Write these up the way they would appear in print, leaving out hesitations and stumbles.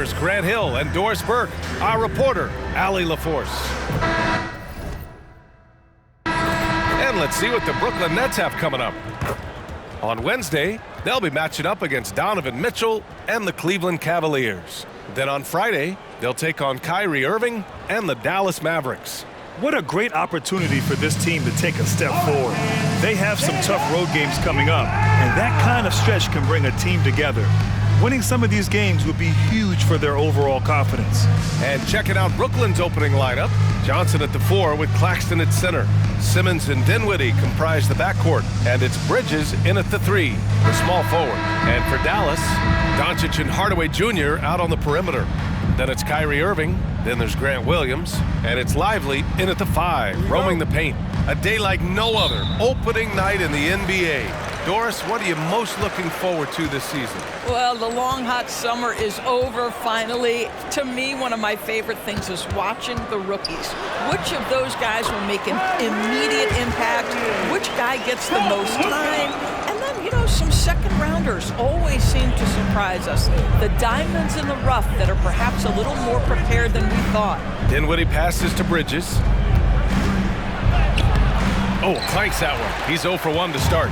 Here's Grant Hill and Doris Burke, our reporter, Allie LaForce. And let's see what the Brooklyn Nets have coming up. On Wednesday, they'll be matching up against Donovan Mitchell and the Cleveland Cavaliers. Then on Friday, they'll take on Kyrie Irving and the Dallas Mavericks. What a great opportunity for this team to take a step forward. They have some tough road games coming up, and that kind of stretch can bring a team together. Winning some of these games would be huge for their overall confidence. And checking out Brooklyn's opening lineup, Johnson at the 4 with Claxton at center. Simmons and Dinwiddie comprise the backcourt, and it's Bridges in at the 3, the small forward. And for Dallas, Doncic and Hardaway Jr. out on the perimeter. Then it's Kyrie Irving, then there's Grant Williams, and it's Lively in at the 5, roaming the paint. A day like no other, opening night in the NBA. Doris, what are you most looking forward to this season? Well, the long, hot summer is over finally. To me, one of my favorite things is watching the rookies. Which of those guys will make an immediate impact? Which guy gets the most time? And then, you know, some second-rounders always seem to surprise us. The diamonds in the rough that are perhaps a little more prepared than we thought. Dinwiddie passes to Bridges. Oh, clanks that one. He's 0 for 1 to start.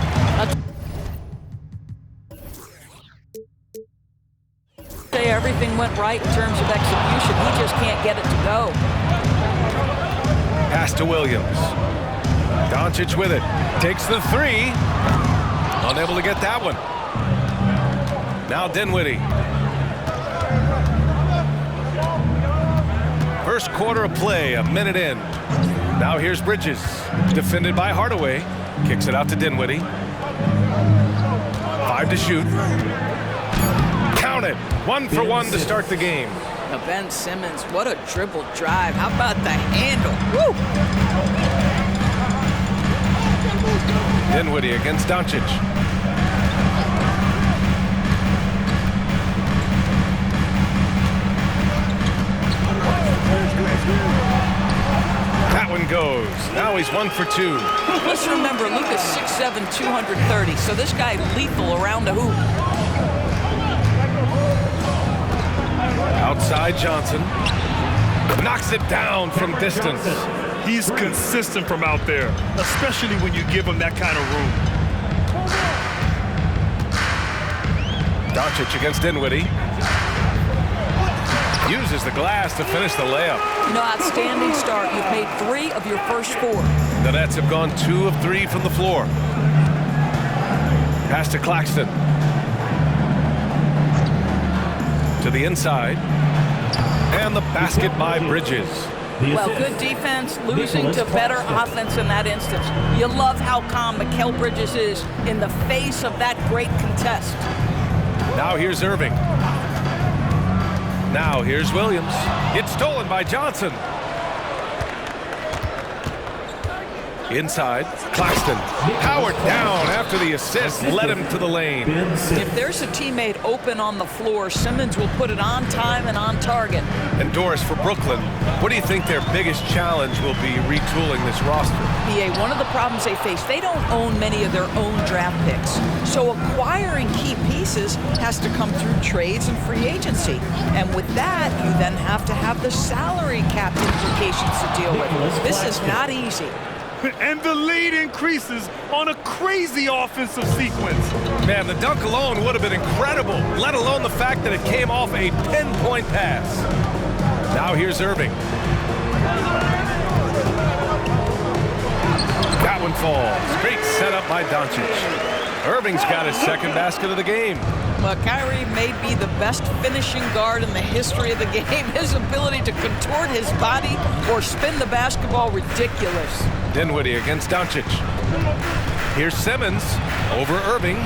Say everything went right in terms of execution. He just can't get it to go. Pass to Williams. Doncic with it. Takes the 3. Unable to get that one. Now Dinwiddie. First quarter of play, a minute in. Now here's Bridges. Defended by Hardaway. Kicks it out to Dinwiddie. 5 to shoot. Count it. 1 for 1 to start the game. Now Ben Simmons, what a dribble drive. How about the handle? Woo! Dinwiddie against Doncic. That one goes. Now he's 1 for 2. Let's remember, Luka's 6'7", 230, so this guy lethal around the hoop. Outside Johnson. Knocks it down from distance. He's consistent from out there, especially when you give him that kind of room. Doncic against Dinwiddie. Uses the glass to finish the layup. You know, outstanding start. You've made 3 of your first 4. The Nets have gone 2 of 3 from the floor. Pass to Claxton. To the inside. And the basket by Bridges. Well, good defense, losing to better offense in that instance. You love how calm Mikal Bridges is in the face of that great contest. Now here's Irving. Now here's Williams. It's stolen by Johnson. Inside, Claxton. Powered down after the assist led him to the lane. If there's a teammate open on the floor, Simmons will put it on time and on target. And Doris, for Brooklyn, what do you think their biggest challenge will be retooling this roster? PA, one of the problems they face, they don't own many of their own draft picks. So acquiring key pieces has to come through trades and free agency. And with that, you then have to have the salary cap implications to deal with. This is not easy. And the lead increases on a crazy offensive sequence. Man, the dunk alone would have been incredible, let alone the fact that it came off a pinpoint pass. Now here's Irving. That one falls. Great setup by Doncic. Irving's got his second basket of the game. Well, Kyrie may be the best finishing guard in the history of the game. His ability to contort his body or spin the basketball, ridiculous. Dinwiddie against Doncic. Here's Simmons over Irving.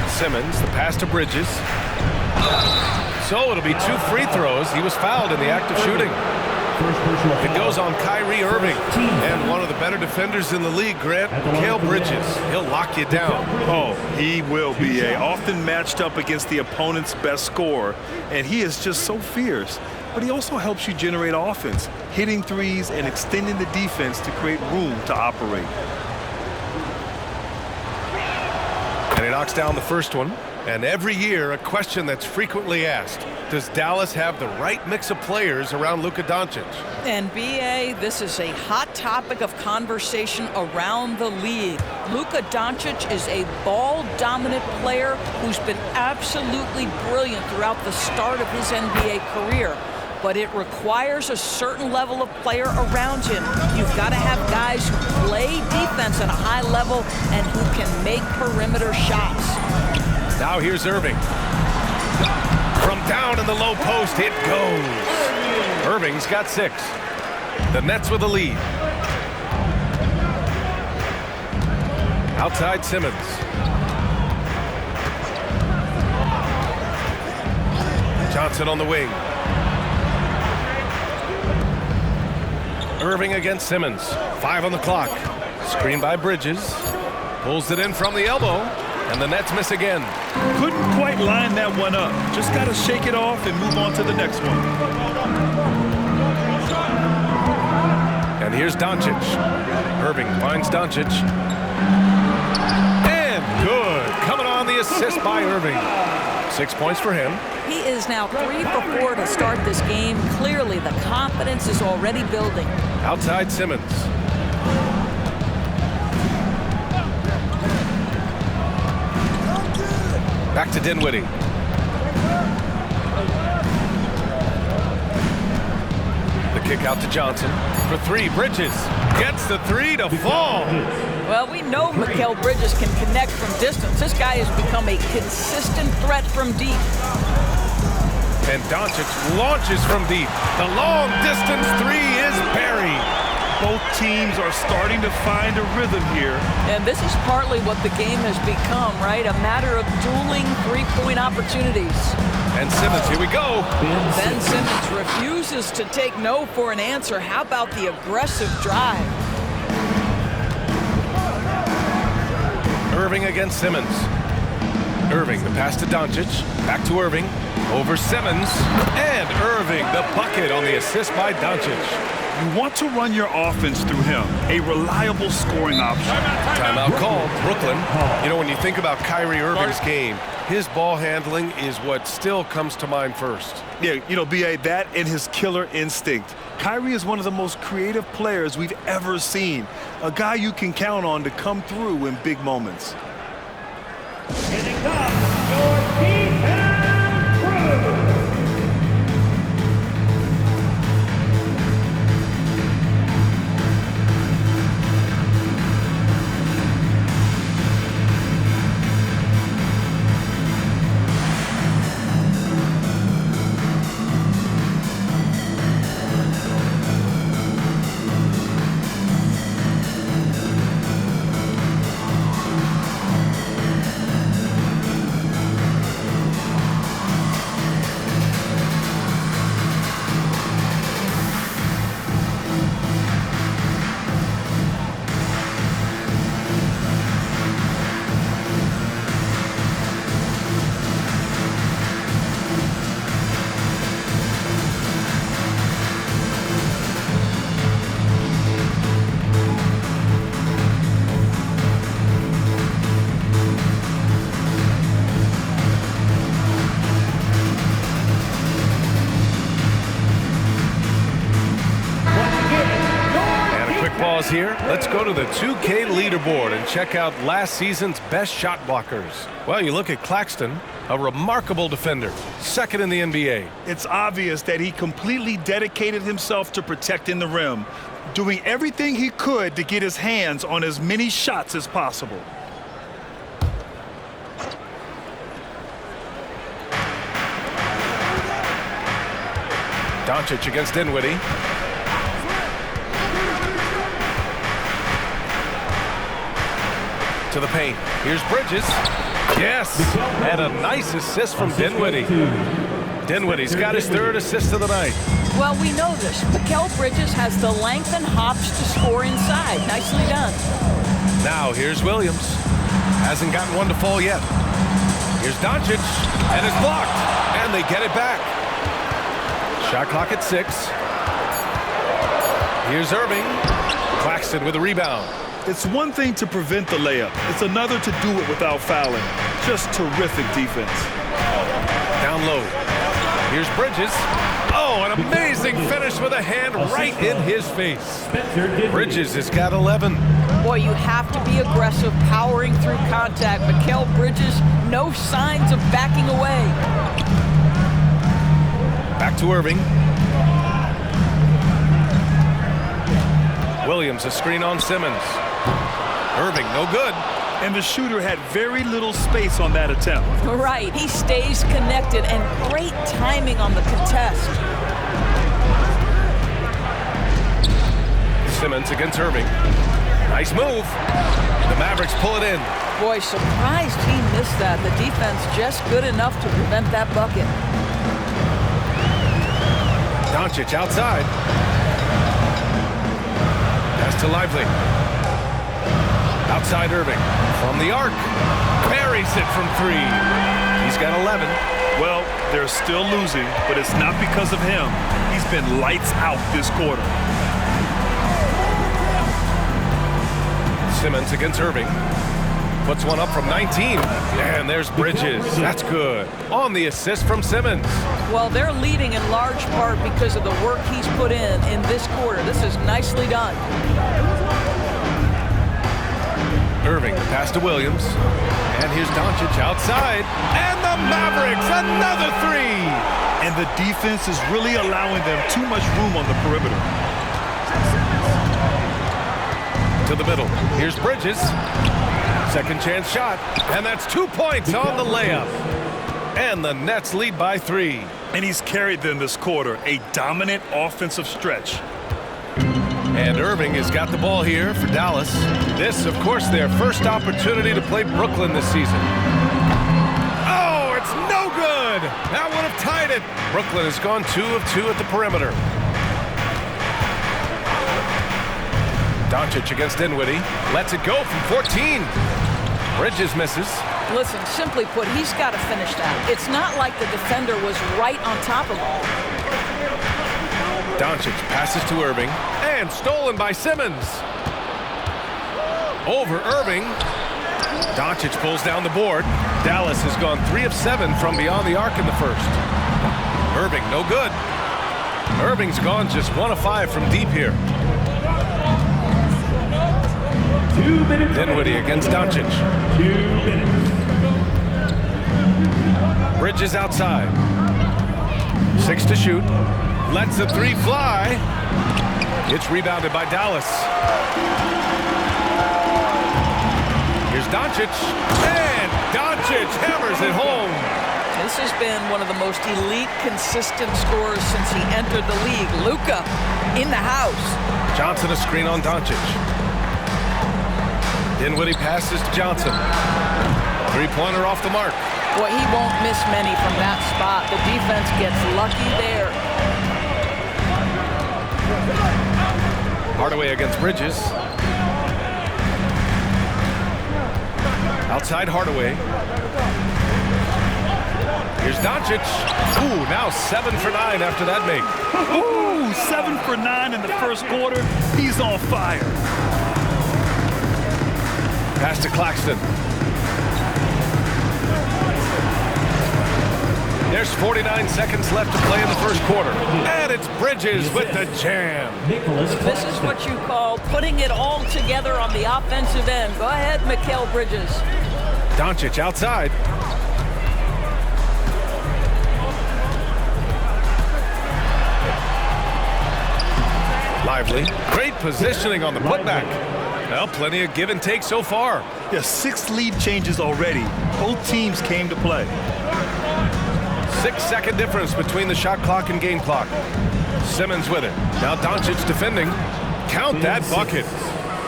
Simmons, the pass to Bridges. So it'll be 2 free throws. He was fouled in the act of shooting. It goes on Kyrie Irving, and one of the better defenders in the league, Grant, Mikal Bridges. He'll lock you down. Oh, he will be often matched up against the opponent's best scorer, and he is just so fierce. But he also helps you generate offense, hitting threes and extending the defense to create room to operate. And he knocks down the first one. And every year, a question that's frequently asked: does Dallas have the right mix of players around Luka Doncic? And BA, this is a hot topic of conversation around the league. Luka Doncic is a ball-dominant player who's been absolutely brilliant throughout the start of his NBA career. But it requires a certain level of player around him. You've got to have guys who play defense at a high level and who can make perimeter shots. Now here's Irving. From down in the low post, it goes. Irving's got 6. The Nets with the lead. Outside Simmons. Johnson on the wing. Irving against Simmons. 5 on the clock. Screen by Bridges. Pulls it in from the elbow. And the Nets miss again. Couldn't quite line that one up. Just got to shake it off and move on to the next one. And here's Doncic. Irving finds Doncic. And good. Coming on the assist by Irving. 6 points for him. He is now 3 for 4 to start this game. Clearly, the confidence is already building. Outside Simmons. Back to Dinwiddie. The kick out to Johnson. For 3, Bridges gets the 3 to fall. Well, we know Mikal Bridges can connect from distance. This guy has become a consistent threat from deep. And Doncic launches from deep. The long distance 3 is buried. Both teams are starting to find a rhythm here. And this is partly what the game has become, right? A matter of dueling three-point opportunities. And Simmons, here we go. Ben Simmons refuses to take no for an answer. How about the aggressive drive? Irving against Simmons. Irving, the pass to Doncic. Back to Irving. Over Simmons. And Irving, the bucket on the assist by Doncic. You want to run your offense through him, a reliable scoring option. Timeout called, Brooklyn. You know, when you think about Kyrie Irving's game, his ball handling is what still comes to mind first. Yeah, you know, B.A., that and his killer instinct. Kyrie is one of the most creative players we've ever seen. A guy you can count on to come through in big moments. Here comes your defense crew. Here, let's go to the 2K leaderboard and check out last season's best shot blockers. Well, you look at Claxton, a remarkable defender, 2nd in the NBA. It's obvious that he completely dedicated himself to protecting the rim, doing everything he could to get his hands on as many shots as possible. Doncic against Dinwiddie. To the paint. Here's Bridges. Yes, and a nice assist from Dinwiddie. Dinwiddie's got his 3rd assist of the night. Well, we know this. Mikal Bridges has the length and hops to score inside. Nicely done. Now here's Williams. Hasn't gotten one to fall yet. Here's Doncic, and it's blocked, and they get it back. Shot clock at 6. Here's Irving. Claxton with a rebound. It's one thing to prevent the layup. It's another to do it without fouling. Just terrific defense. Down low. Here's Bridges. Oh, an amazing finish with a hand right in his face. Bridges has got 11. Boy, you have to be aggressive, powering through contact. Mikal Bridges, no signs of backing away. Back to Irving. Williams, a screen on Simmons. Irving, no good. And the shooter had very little space on that attempt. Right, he stays connected, and great timing on the contest. Simmons against Irving. Nice move. The Mavericks pull it in. Boy, surprised he missed that. The defense just good enough to prevent that bucket. Doncic outside. Pass to Lively. Outside Irving. From the arc. Buries it from 3. He's got 11. Well, they're still losing, but it's not because of him. He's been lights out this quarter. Simmons against Irving. Puts one up from 19. And there's Bridges. That's good. On the assist from Simmons. Well, they're leading in large part because of the work he's put in this quarter. This is nicely done. Irving, the pass to Williams. And here's Doncic outside. And the Mavericks, another 3. And the defense is really allowing them too much room on the perimeter. To the middle. Here's Bridges. Second chance shot. And that's 2 points on the layup. And the Nets lead by 3. And he's carried them this quarter. A dominant offensive stretch. And Irving has got the ball here for Dallas. This, of course, their first opportunity to play Brooklyn this season. Oh, it's no good. That would have tied it. Brooklyn has gone 2 of 2 at the perimeter. Doncic against Dinwiddie. Lets it go from 14. Bridges misses. Listen, simply put, he's got to finish that. It's not like the defender was right on top of him. Doncic passes to Irving. And stolen by Simmons. Over Irving. Doncic pulls down the board. Dallas has gone 3 of 7 from beyond the arc in the first. Irving, no good. Irving's gone just 1 of 5 from deep here. 2 minutes. Dinwiddie against Doncic. 2 minutes. Bridges outside. 6 to shoot. Lets the 3 fly. It's rebounded by Dallas. Here's Doncic. And Doncic hammers it home. This has been one of the most elite, consistent scorers since he entered the league. Luka in the house. Johnson a screen on Doncic. Dinwiddie passes to Johnson. 3-pointer off the mark. Boy, he won't miss many from that spot. The defense gets lucky there. Hardaway against Bridges. Outside Hardaway. Here's Doncic. Ooh, now 7 for 9 after that make. Ooh, 7 for 9 in the first quarter. He's on fire. Pass to Claxton. There's 49 seconds left to play in the first quarter. And it's Bridges with the jam. This is what you call putting it all together on the offensive end. Go ahead, Mikal Bridges. Doncic outside. Lively. Great positioning on the putback. Well, plenty of give and take so far. Yeah, 6 lead changes already. Both teams came to play. 6-second difference between the shot clock and game clock. Simmons with it. Now Doncic defending. Count that bucket.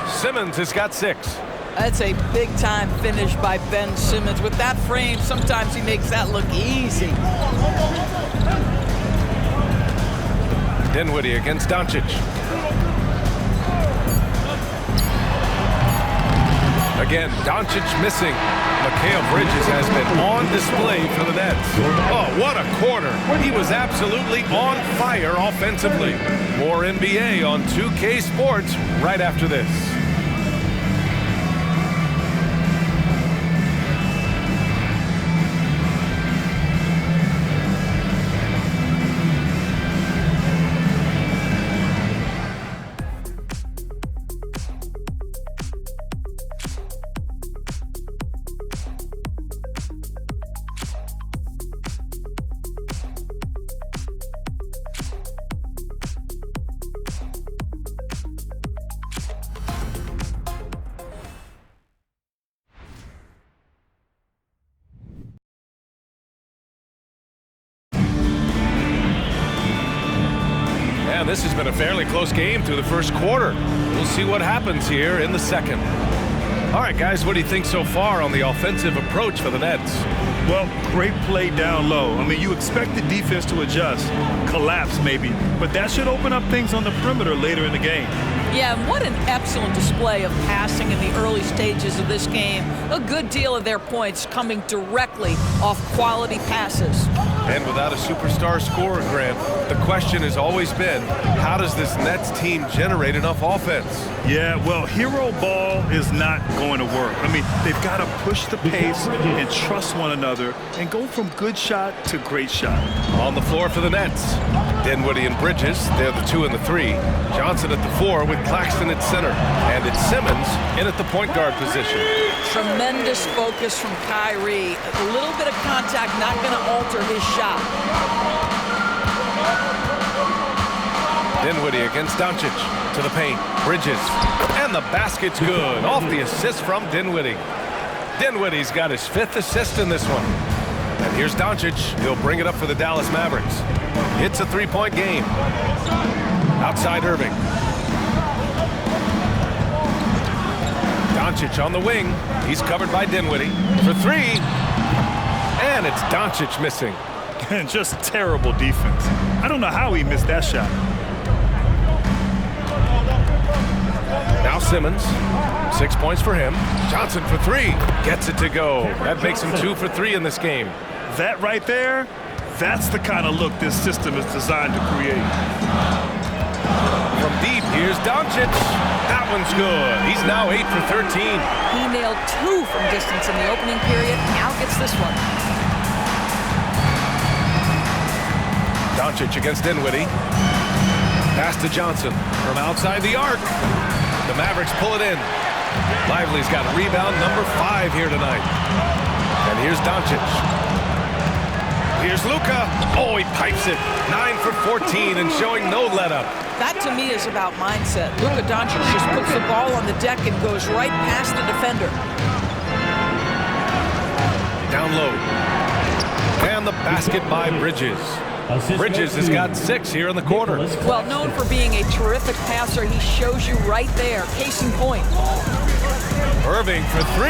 Simmons has got 6. That's a big-time finish by Ben Simmons. With that frame, sometimes he makes that look easy. Dinwiddie against Doncic. Again, Doncic missing. Mikal Bridges has been on display for the Nets. Oh, what a quarter. He was absolutely on fire offensively. More NBA on 2K Sports right after this. and this has been a fairly close game through the first quarter. We'll see what happens here in the second. All right, guys, what do you think so far on the offensive approach for the Nets? Well, great play down low. I mean, you expect the defense to adjust, collapse maybe, but that should open up things on the perimeter later in the game. Yeah, and what an excellent display of passing in the early stages of this game. A good deal of their points coming directly off quality passes. And without a superstar scorer, Grant, the question has always been, how does this Nets team generate enough offense? Yeah, well, hero ball is not going to work. I mean, they've got to push the pace and trust one another and go from good shot to great shot. On the floor for the Nets, Dinwiddie and Bridges, they're the 2 and the 3. Johnson at the 4 with Claxton at center. And it's Simmons in at the point guard position. Tremendous focus from Kyrie. A little bit of contact not going to alter his shot. Dinwiddie against Doncic to the paint. Bridges. And the basket's good. Off the assist from Dinwiddie. Dinwiddie's got his 5th assist in this one. And here's Doncic. He'll bring it up for the Dallas Mavericks. It's a 3-point game. Outside Irving. Doncic on the wing. He's covered by Dinwiddie for 3. And it's Doncic missing. And just terrible defense. I don't know how he missed that shot. Now Simmons. 6 points for him. Johnson for 3. Gets it to go. That makes him 2 for 3 in this game. That right there, that's the kind of look this system is designed to create. From deep, here's Doncic. That one's good. He's now 8 for 13. He nailed 2 from distance in the opening period. Now gets this one. Doncic against Dinwiddie. Pass to Johnson from outside the arc. The Mavericks pull it in. Lively's got rebound number 5 here tonight. And here's Doncic. Here's Luka. Oh, he pipes it. 9 for 14 and showing no let-up. That, to me, is about mindset. Luka Doncic just puts the ball on the deck and goes right past the defender. Down low. And the basket by Bridges. Bridges has got 6 here in the quarter. Well, known for being a terrific passer, he shows you right there. Case in point. Irving for 3.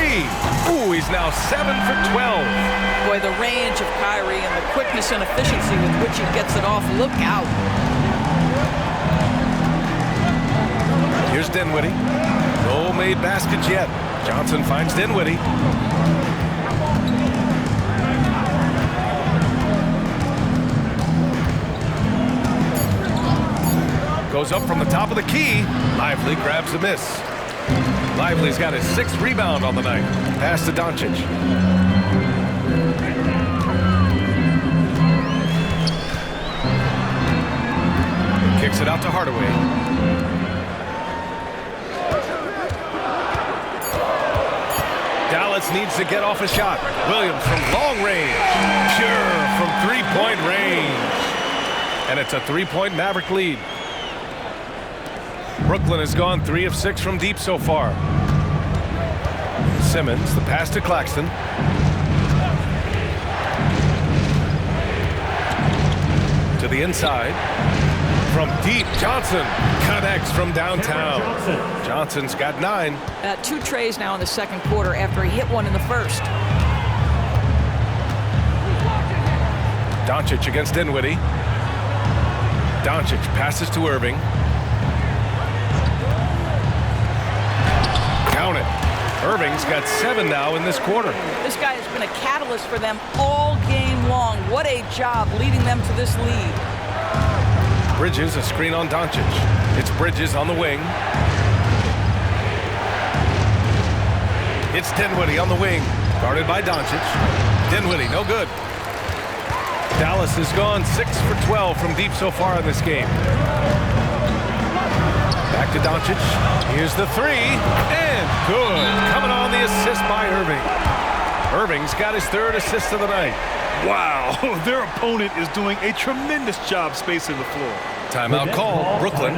Ooh, he's now 7 for 12. Boy, the range of Kyrie and the quickness and efficiency with which he gets it off. Look out. Here's Dinwiddie. No made baskets yet. Johnson finds Dinwiddie. Goes up from the top of the key. Lively grabs the miss. Lively's got his 6th rebound on the night. Pass to Doncic. Kicks it out to Hardaway. Dallas needs to get off a shot. Williams from long range. Pure from 3-point range. And it's a 3-point Maverick lead. Brooklyn has gone 3 of 6 from deep so far. Simmons, the pass to Claxton. To the inside. From deep, Johnson connects from downtown. Johnson's got 9. 2 trays now in the second quarter after he hit one in the first. Doncic against Dinwiddie. Doncic passes to Irving. Count it. Irving's got 7 now in this quarter. This guy has been a catalyst for them all game long. What a job leading them to this lead. Bridges, a screen on Doncic. It's Bridges on the wing. It's Dinwiddie on the wing. Guarded by Doncic. Dinwiddie, no good. Dallas has gone 6 for 12 from deep so far in this game. Back to Doncic. Here's the 3. And good. Coming on the assist by Irving. Irving's got his 3rd assist of the night. Wow, their opponent is doing a tremendous job spacing the floor. Timeout call, Brooklyn.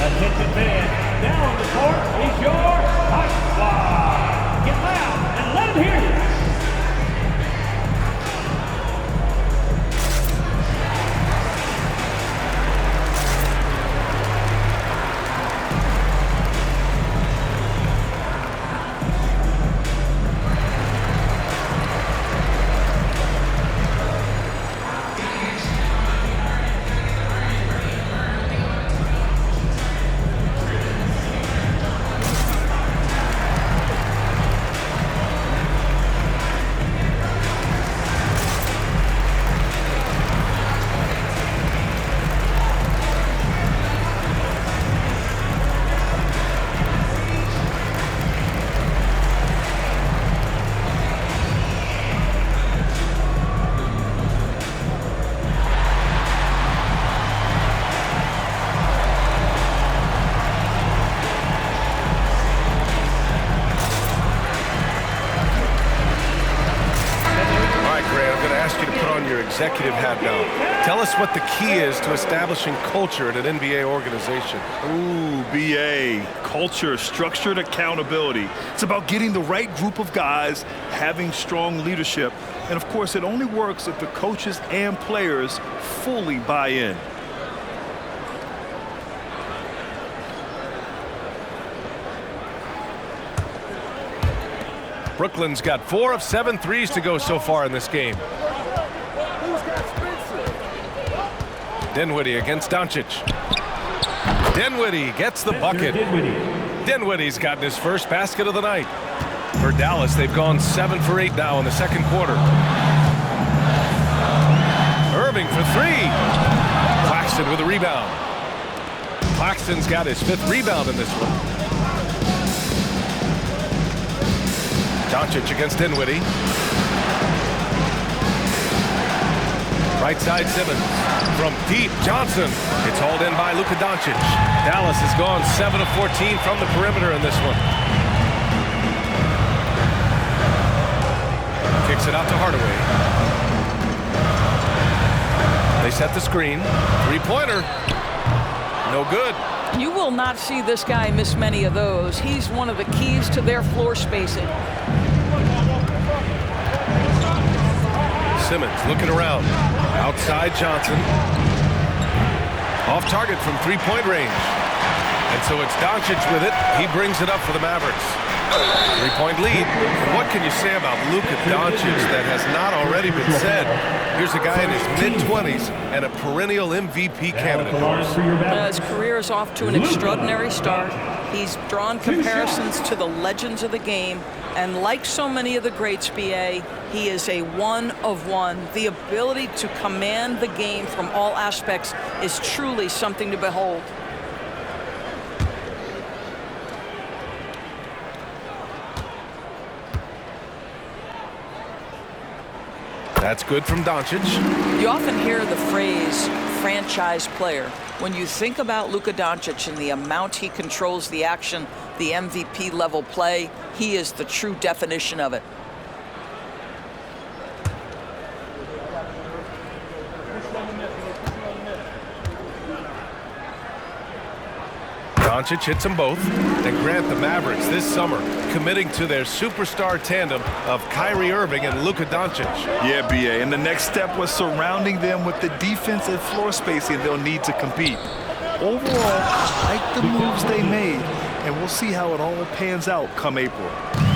Attention fans, now on the court is your Hot Squad. Get loud and let them hear you. right, Grant, I'm going to ask you to put on your executive hat now. Tell us what the key is to establishing culture at an NBA organization. Ooh, BA. Culture, structured accountability. It's about getting the right group of guys, having strong leadership, and of course it only works if the coaches and players fully buy in. Brooklyn's got 4 of 7 threes to go so far in this game. Dinwiddie against Doncic. Dinwiddie gets the bucket. Dinwiddie's gotten his first basket of the night. For Dallas, they've gone 7 for 8 now in the second quarter. Irving for 3. Claxton with a rebound. Claxton's got his 5th rebound in this one. Doncic against Dinwiddie. Right side Simmons. From deep, Johnson. It's hauled in by Luka Doncic. Dallas has gone 7 of 14 from the perimeter in this one. Kicks it out to Hardaway. They set the screen. Three-pointer. No good. You will not see this guy miss many of those. He's one of the keys to their floor spacing. Simmons looking around. Outside Johnson. Off target from three-point range. And so it's Doncic with it. He brings it up for the Mavericks. Three-point lead. What can you say about Luka Doncic that has not already been said? Here's a guy in his mid-20s and a perennial MVP candidate. His career is off to an extraordinary start. He's drawn comparisons to the legends of the game. And like so many of the greats, BA, he is a one of one. The ability to command the game from all aspects is truly something to behold. That's good from Doncic. You often hear the phrase franchise player. When you think about Luka Doncic and the amount he controls the action, the MVP level play, he is the true definition of it. Doncic hits them both. And Grant, the Mavericks this summer committing to their superstar tandem of Kyrie Irving and Luka Doncic. Yeah, BA, and the next step was surrounding them with the defense and floor spacing they'll need to compete. Overall, I like the moves they made, and we'll see how it all pans out come April.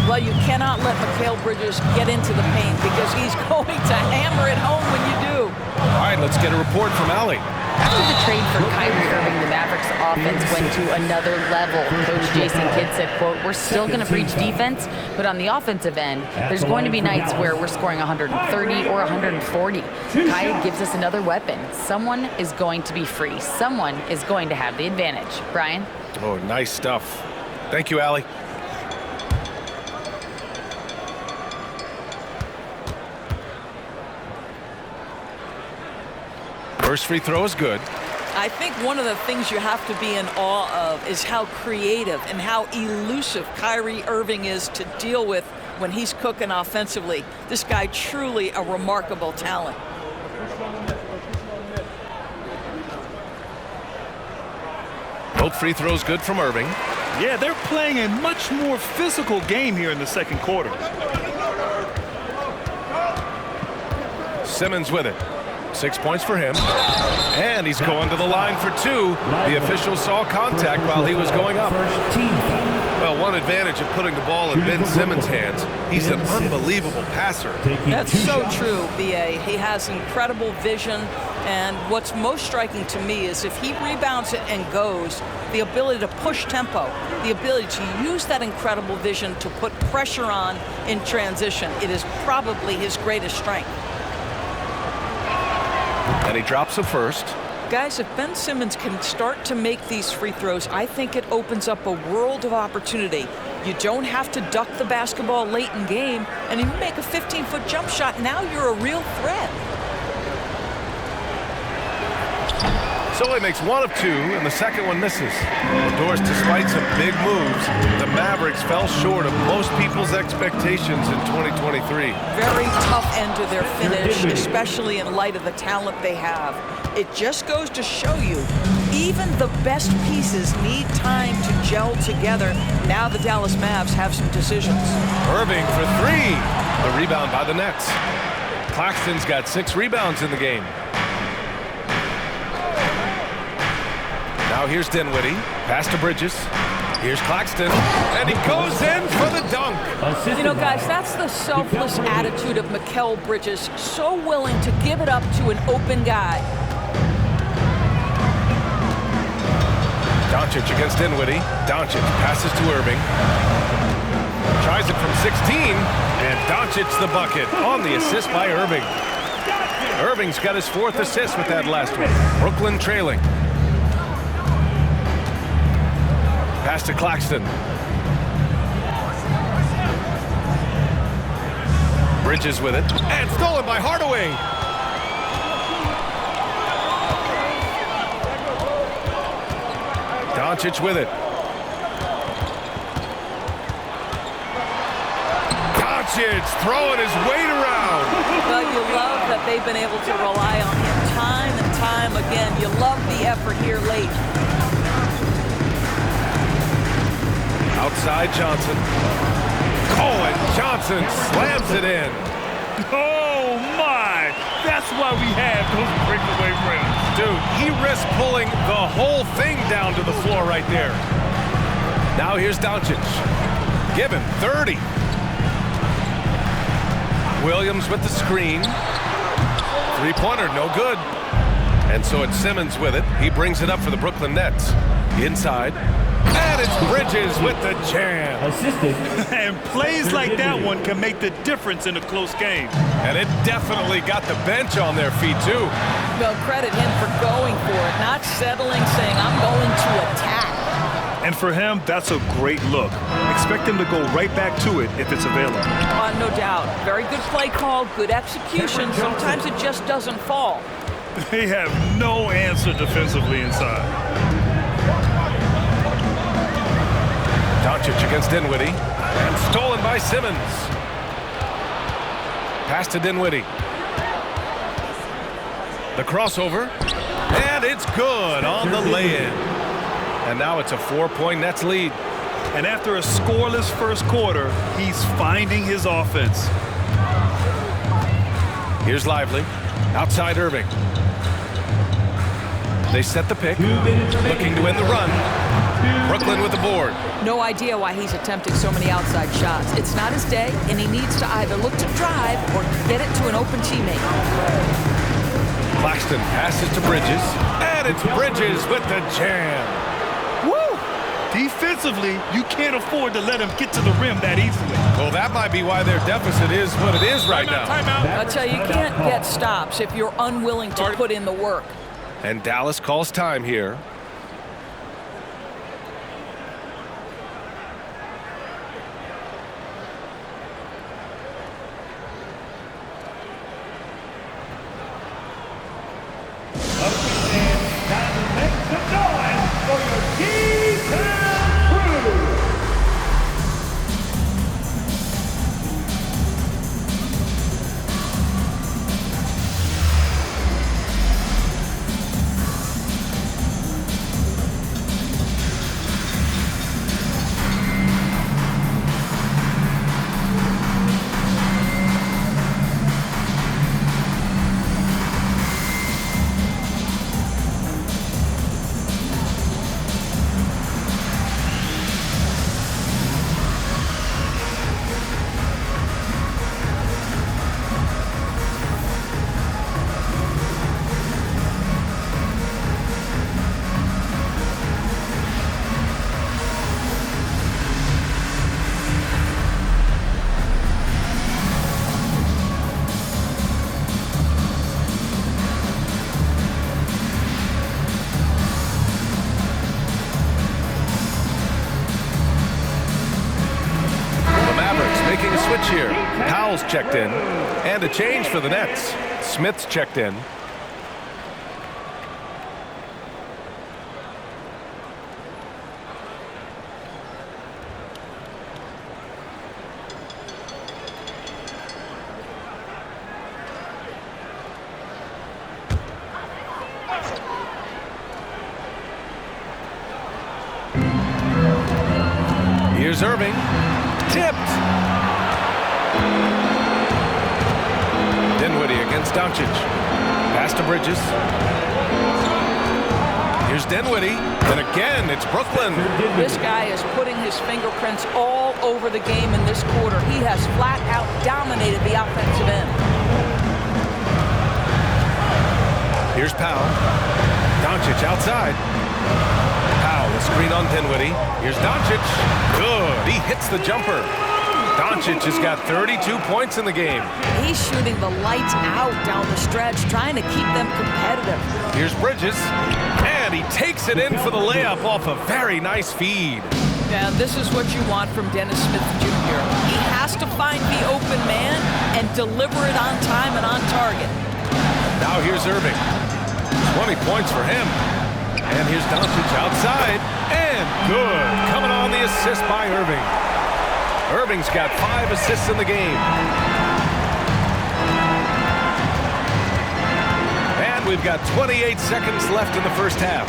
Well, you cannot let Mikal Bridges get into the paint because he's going to hammer it home when you do. All right, let's get a report from Allie. After the trade for Kyrie Irving, the Mavericks offense went to another level. Coach Jason Kidd said, quote, "We're still going to preach defense, but on the offensive end, there's going to be nights where we're scoring 130 or 140. Kyrie gives us another weapon. Someone is going to be free. Someone is going to have the advantage." Brian? Oh, nice stuff. Thank you, Allie. First free throw is good. I think one of the things you have to be in awe of is how creative and how elusive Kyrie Irving is to deal with when he's cooking offensively. This guy truly a remarkable talent. Both free throws good from Irving. Yeah, they're playing a much more physical game here in the second quarter. Simmons with it. 6 points for him. And he's going to the line for 2. The official saw contact while he was going up. Well, one advantage of putting the ball in Ben Simmons' hands, he's an unbelievable passer. That's so true, BA. He has incredible vision, and what's most striking to me is if he rebounds it and goes, the ability to push tempo, the ability to use that incredible vision to put pressure on in transition. It is probably his greatest strength. And he drops the first. Guys, if Ben Simmons can start to make these free throws, I think it opens up a world of opportunity. You don't have to duck the basketball late in game, and if you make a 15-foot jump shot, now you're a real threat. So he makes one of two, and the second one misses. Of course, despite some big moves, the Mavericks fell short of most people's expectations in 2023. Very tough end to their finish, especially in light of the talent they have. It just goes to show you, even the best pieces need time to gel together. Now the Dallas Mavs have some decisions. Irving for three. The rebound by the Nets. Claxton's got 6 rebounds in the game. Now here's Dinwiddie. Pass to Bridges. Here's Claxton. And he goes in for the dunk. You know, guys, that's the selfless attitude of Mikal Bridges. So willing to give it up to an open guy. Doncic against Dinwiddie. Doncic passes to Irving. Tries it from 16. And Doncic the bucket on the assist by Irving. Irving's got his 4th assist with that last one. Brooklyn trailing. Pass to Claxton. Bridges with it. And stolen by Hardaway. Doncic with it. Doncic throwing his weight around. Well, you love that they've been able to rely on him time and time again. You love the effort here late. Outside Johnson. Cohen Johnson slams it in. Oh, my. That's why we have those breakaway rims. Dude, he risked pulling the whole thing down to the floor right there. Now here's Doncic. Give him 30. Williams with the screen. Three-pointer, no good. And so it's Simmons with it. He brings it up for the Brooklyn Nets. Inside. And it's Bridges with the jam. And plays like that one can make the difference in a close game. And it definitely got the bench on their feet, too. Well, credit him for going for it, not settling, saying, I'm going to attack. And for him, that's a great look. Expect him to go right back to it if it's available. No doubt. Very good play call, good execution. Sometimes it just doesn't fall. They have no answer defensively inside. Doncic against Dinwiddie. And stolen by Simmons. Pass to Dinwiddie. The crossover. And it's good on the lay-in. And now it's a 4-point Nets lead. And after a scoreless first quarter, he's finding his offense. Here's Lively. Outside Irving. They set the pick. Looking to win the run. Brooklyn with the board. No idea why he's attempting so many outside shots. It's not his day, and he needs to either look to drive or get it to an open teammate. Claxton passes to Bridges. And it's Bridges with the jam. Woo! Defensively, you can't afford to let him get to the rim that easily. Well, that might be why their deficit is what it is right now. I'll tell you, you can't get stops if you're unwilling to put in the work. And Dallas calls time here. Here. Powell's checked in. And a change for the Nets. Smith's checked in. Here's Irving. Tipped. Dinwiddie against Doncic. Pass to Bridges. Here's Dinwiddie. And again, it's Brooklyn. This guy is putting his fingerprints all over the game in this quarter. He has flat out dominated the offensive end. Here's Powell. Doncic outside. Powell, the screen on Dinwiddie. Here's Doncic. Good. He hits the jumper. Doncic has got 32 points in the game. He's shooting the lights out down the stretch, trying to keep them competitive. Here's Bridges. And he takes it in for the layup off a very nice feed. Yeah, this is what you want from Dennis Smith Jr. He has to find the open man and deliver it on time and on target. Now here's Irving. 20 points for him. And here's Doncic outside. And good. Coming on the assist by Irving. Irving's got 5 assists in the game. And we've got 28 seconds left in the first half.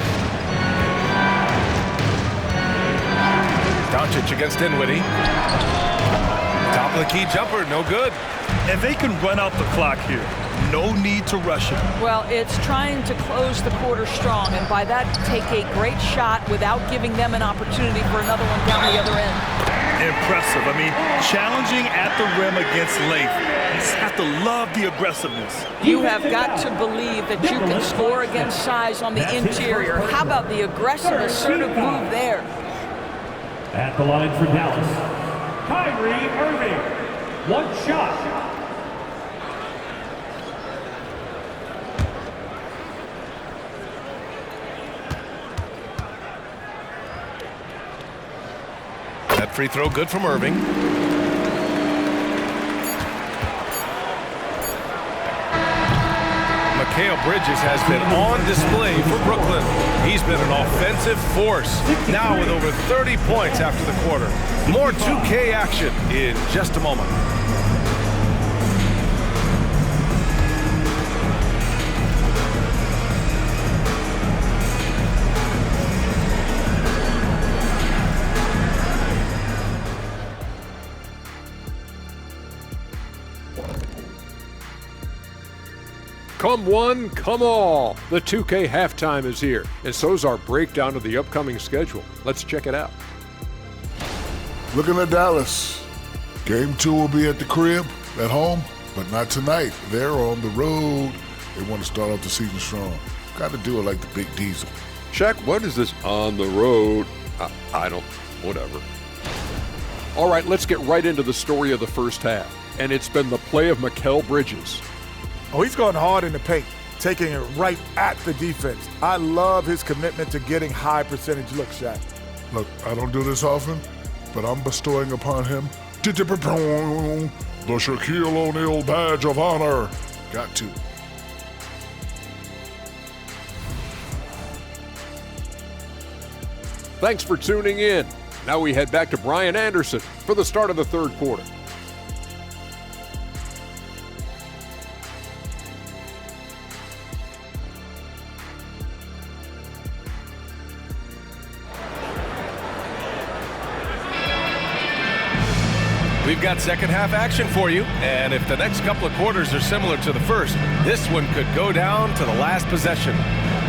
Doncic against Dinwiddie. Top of the key jumper, no good. And they can run out the clock here. No need to rush it. Well, it's trying to close the quarter strong, and by that, take a great shot without giving them an opportunity for another one down the other end. Impressive. I mean, challenging at the rim against length. You just have to love the aggressiveness. You have got to believe that you can score against size on the interior. How about the aggressive, assertive move there? At the line for Dallas, Kyrie Irving. One shot. That free throw good from Irving. Mikal Bridges has been on display for Brooklyn. He's been an offensive force, now with over 30 points after the quarter. More 2K action in just a moment. Come one, come all. The 2K halftime is here, and so's our breakdown of the upcoming schedule. Let's check it out. Looking at Dallas. Game 2 will be at the crib, at home, but not tonight. They're on the road. They want to start off the season strong. Got to do it like the Big Diesel. Shaq, what is this on the road? I don't, whatever. All right, let's get right into the story of the first half, and it's been the play of Mikal Bridges. Oh, he's going hard in the paint, taking it right at the defense. I love his commitment to getting high percentage looks, Shaq. Look, I don't do this often, but I'm bestowing upon him the Shaquille O'Neal badge of honor. Got to. Thanks for tuning in. Now we head back to Brian Anderson for the start of the third quarter. We've got second half action for you, and if the next couple of quarters are similar to the first, this one could go down to the last possession.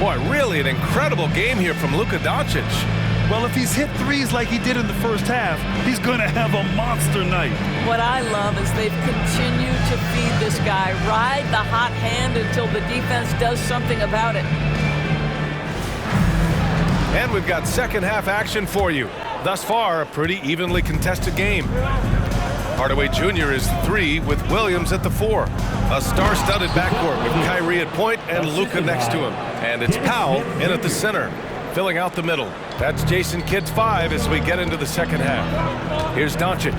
Boy, really an incredible game here from Luka Doncic. Well, if he's hit threes like he did in the first half, he's going to have a monster night. What I love is they've continued to feed this guy, ride the hot hand until the defense does something about it. And we've got second half action for you. Thus far, a pretty evenly contested game. Hardaway Jr. is the 3 with Williams at the 4. A star-studded backcourt with Kyrie at point and Luka next to him. And it's Powell in at the center, filling out the middle. That's Jason Kidd's 5 as we get into the second half. Here's Doncic,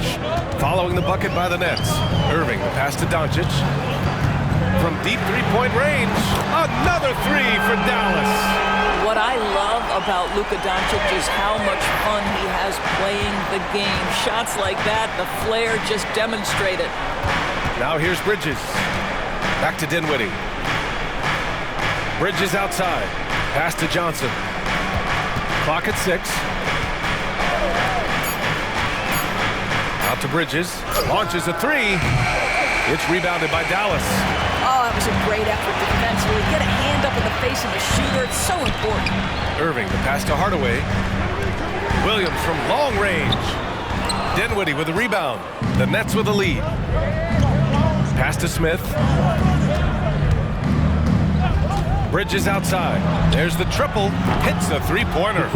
following the bucket by the Nets. Irving, the pass to Doncic. From deep three-point range, another 3 for Dallas. What I love about Luka Doncic is how much fun he has playing the game. Shots like that, the flair just demonstrated. Now here's Bridges. Back to Dinwiddie. Bridges outside. Pass to Johnson. Clock at 6. Out to Bridges. Launches a three. It's rebounded by Dallas. Oh, that was a great effort defensively. Get a hand up in the face of the shooter. It's so important. Irving, the pass to Hardaway. Williams from long range. Dinwiddie with the rebound. The Nets with the lead. Pass to Smith. Bridges outside. There's the triple. Hits the three-pointer.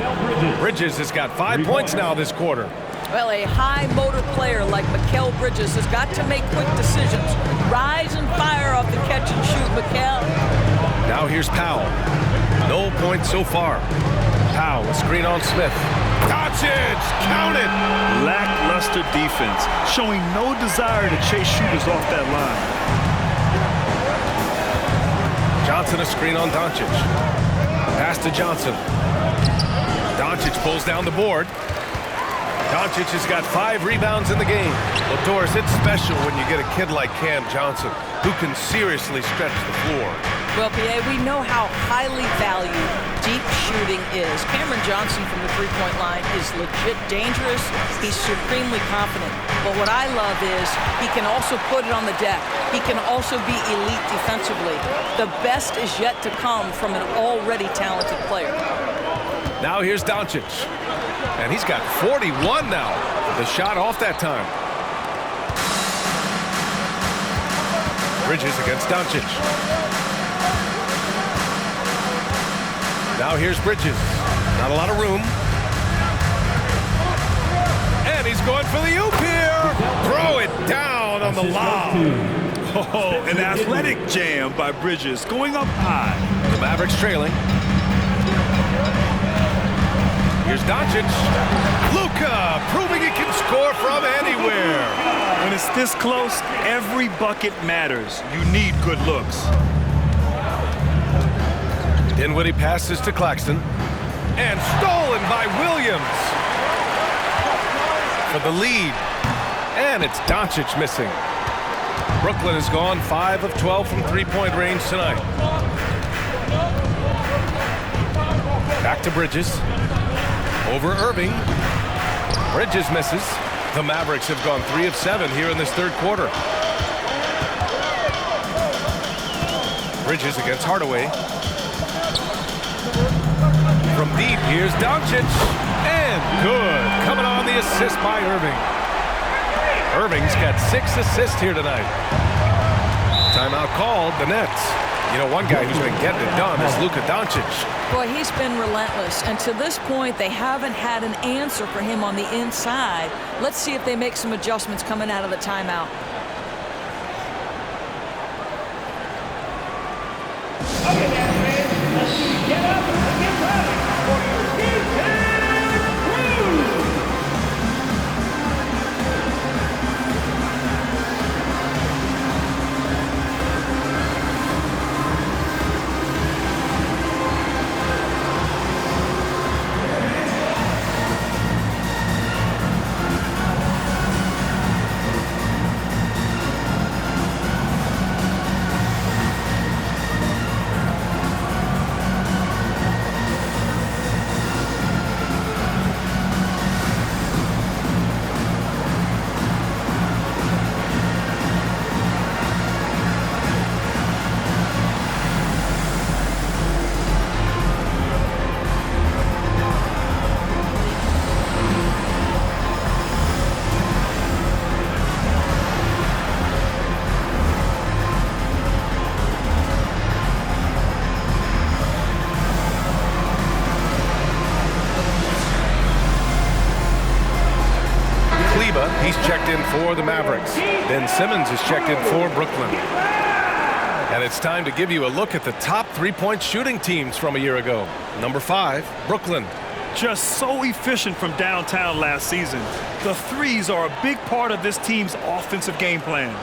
Bridges has got 5 points now this quarter. Well, a high-motor player like Mikal Bridges has got to make quick decisions. Rise and fire off the catch and shoot, Mikal. Now here's Powell. No points so far. Powell, a screen on Smith. Doncic, count it! Lackluster defense, showing no desire to chase shooters off that line. Johnson, a screen on Doncic. Pass to Johnson. Doncic pulls down the board. Doncic has got 5 rebounds in the game. Well, Doris, it's special when you get a kid like Cam Johnson who can seriously stretch the floor. Well, P.A., we know how highly valued deep shooting is. Cameron Johnson from the three-point line is legit dangerous. He's supremely confident. But what I love is he can also put it on the deck. He can also be elite defensively. The best is yet to come from an already talented player. Now here's Doncic. And he's got 41 now. The shot off that time. Bridges against Doncic. Now here's Bridges. Not a lot of room. And he's going for the oop here. Throw it down on the lob. Oh, an athletic jam by Bridges, going up high. The Mavericks trailing. Here's Doncic. Luka proving he can score from anywhere. When it's this close, every bucket matters. You need good looks. Dinwiddie passes to Claxton. And stolen by Williams. For the lead. And it's Doncic missing. Brooklyn has gone 5 of 12 from three-point range tonight. Back to Bridges. Over Irving. Bridges misses. The Mavericks have gone 3 of 7 here in this third quarter. Bridges against Hardaway. From deep, here's Doncic. And good. Coming on the assist by Irving. Irving's got 6 assists here tonight. Timeout called, the Nets. You know, one guy who's been getting it done is Luka Doncic. Boy, he's been relentless, and to this point, they haven't had an answer for him on the inside. Let's see if they make some adjustments coming out of the timeout. Okay, now, man, let's see you get up and get ready for your defense crew. He's checked in for the Mavericks. Ben Simmons is checked in for Brooklyn. And it's time to give you a look at the top three-point shooting teams from a year ago. Number 5, Brooklyn. Just so efficient from downtown last season. The threes are a big part of this team's offensive game plan.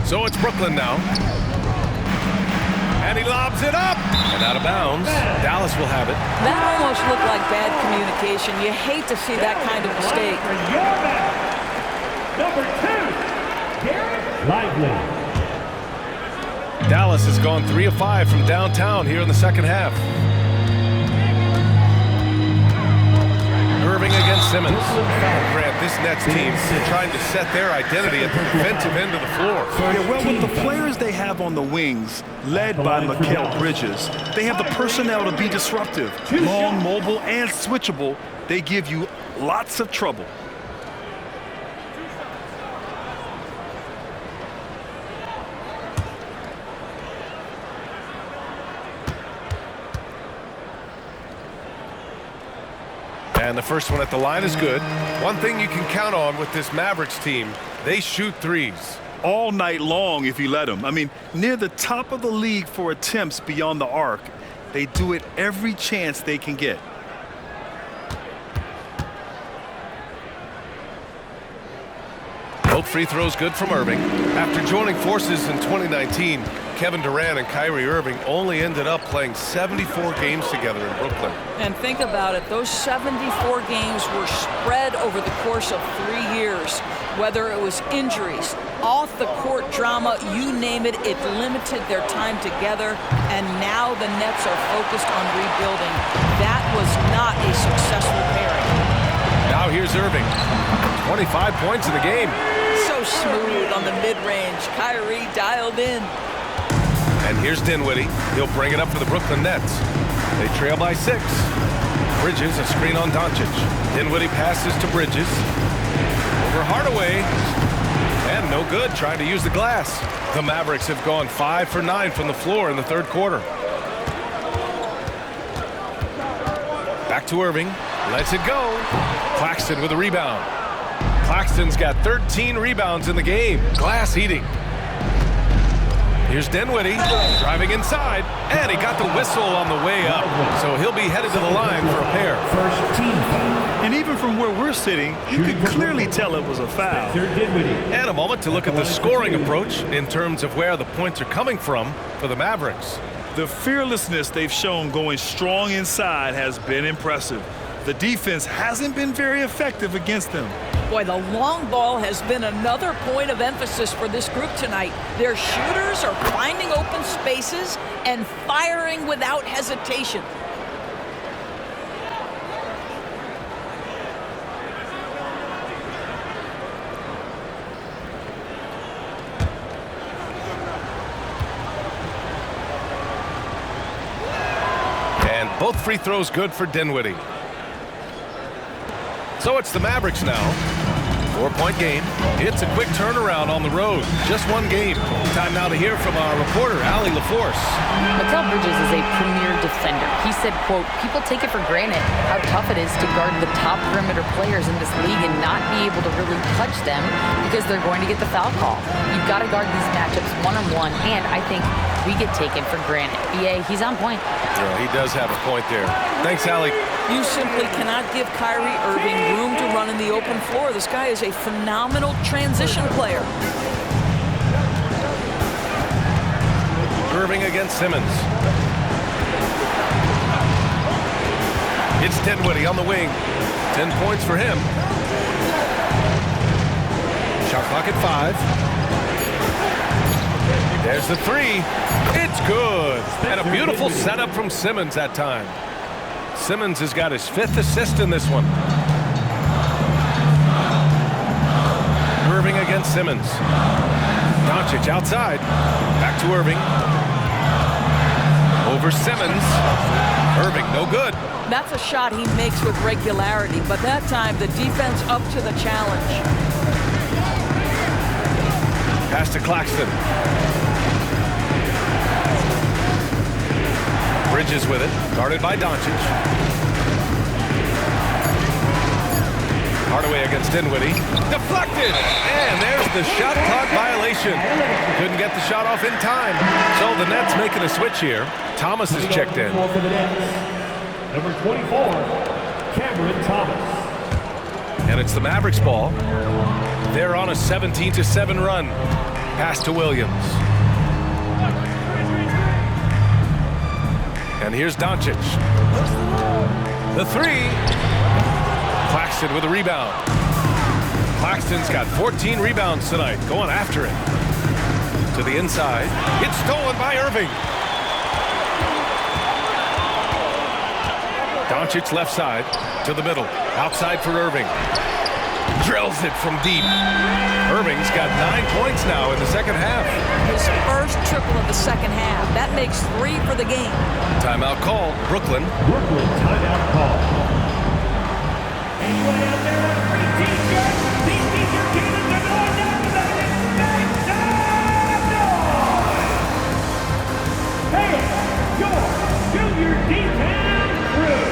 So it's Brooklyn now. And he lobs it up. And out of bounds. Dallas will have it. That almost looked like bad communication. You hate to see that kind of mistake. number 2, Garrett Lively. Dallas has gone 3 of 5 from downtown here in the second half. Irving against Simmons. Grant, this Nets team is trying to set their identity at the defensive end of the floor. Yeah, well, with the players they have on the wings, led by Mikal Bridges, they have the personnel to be disruptive. Long, mobile, and switchable. They give you lots of trouble. And the first one at the line is good. One thing you can count on with this Mavericks team, they shoot threes. All night long if you let them. I mean, near the top of the league for attempts beyond the arc. They do it every chance they can get. Both free throws good from Irving. After joining forces in 2019, Kevin Durant and Kyrie Irving only ended up playing 74 games together in Brooklyn. And think about it, those 74 games were spread over the course of 3 years. Whether it was injuries, off-the-court drama, you name it, it limited their time together. And now the Nets are focused on rebuilding. That was not a successful pairing. Now here's Irving. 25 points in the game. So smooth on the mid-range. Kyrie dialed in. And here's Dinwiddie. He'll bring it up for the Brooklyn Nets. They trail by 6. Bridges, a screen on Doncic. Dinwiddie passes to Bridges. Over Hardaway. And no good, trying to use the glass. The Mavericks have gone 5 for 9 from the floor in the third quarter. Back to Irving. Lets it go. Claxton with a rebound. Claxton's got 13 rebounds in the game. Glass eating. Here's Dinwiddie driving inside, and he got the whistle on the way up. So he'll be headed to the line for a pair. First team foul. And even from where we're sitting, you could clearly tell it was a foul. And a moment to look at the scoring approach in terms of where the points are coming from for the Mavericks. The fearlessness they've shown going strong inside has been impressive. The defense hasn't been very effective against them. Boy, the long ball has been another point of emphasis for this group tonight. Their shooters are finding open spaces and firing without hesitation. And both free throws good for Dinwiddie. So it's the Mavericks now. 4-point game. It's a quick turnaround on the road. Just one game. Time now to hear from our reporter, Allie LaForce. Mikal Bridges is a premier defender. He said, quote, people take it for granted how tough it is to guard the top perimeter players in this league and not be able to really touch them because they're going to get the foul call. You've got to guard these matchups one-on-one, and I think we get taken for granted. BA, he's on point. Yeah, he does have a point there. Thanks, Allie. You simply cannot give Kyrie Irving room to run in the open floor. This guy is a phenomenal transition player. Irving against Simmons. It's Dinwiddie on the wing. 10 points for him. Shot clock at 5. There's the 3. It's good. And a beautiful setup from Simmons that time. Simmons has got his 5th assist in this one. Irving against Simmons. Doncic outside. Back to Irving. Over Simmons. Irving, no good. That's a shot he makes with regularity, but that time the defense up to the challenge. Pass to Claxton. Bridges with it, guarded by Doncic. Hardaway against Dinwiddie. Deflected! And there's the shot clock violation. Couldn't get the shot off in time. So the Nets making a switch here. Thomas is checked in. For the Nets, number 24, Cameron Thomas. And it's the Mavericks ball. They're on a 17-7 run. Pass to Williams. And here's Doncic. The 3. Claxton with a rebound. Claxton's got 14 rebounds tonight, going after it. To the inside. It's stolen by Irving. Doncic left side to the middle. Outside for Irving. Drills it from deep. Irving's got 9 points now in the second half. His first triple of the second half. That makes 3 for the game. Timeout call, Brooklyn. Brooklyn timeout call. Anybody out there want a free t-shirt? These t-shirt cases are going down to the backside door. Hey, your Junior D-Town crew.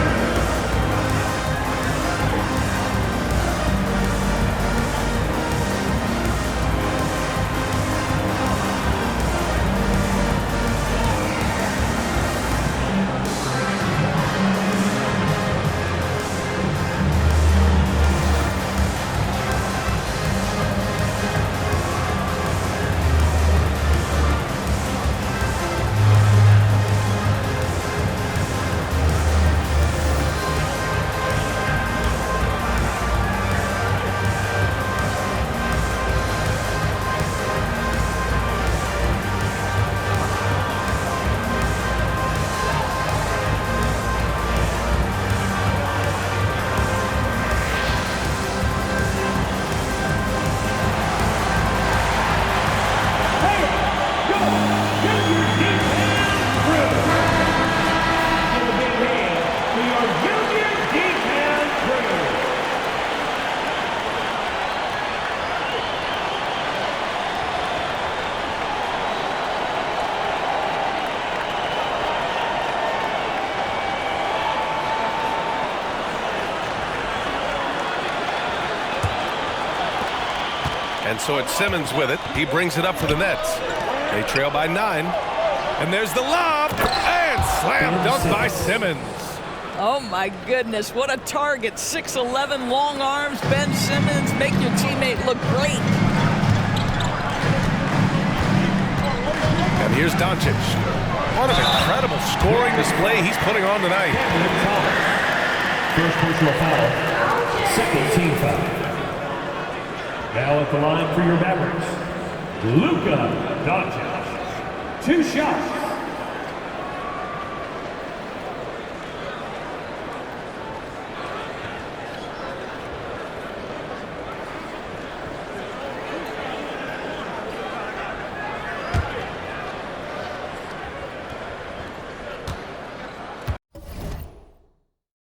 And so it's Simmons with it. He brings it up for the Nets. They trail by 9. And there's the lob. And slam dunk by Simmons. Oh, my goodness. What a target. 6'11", long arms. Ben Simmons, make your teammate look great. And here's Doncic. What an incredible scoring display he's putting on tonight. First personal foul. Second team foul. Now at the line for your Mavericks, Luka Doncic. 2 shots.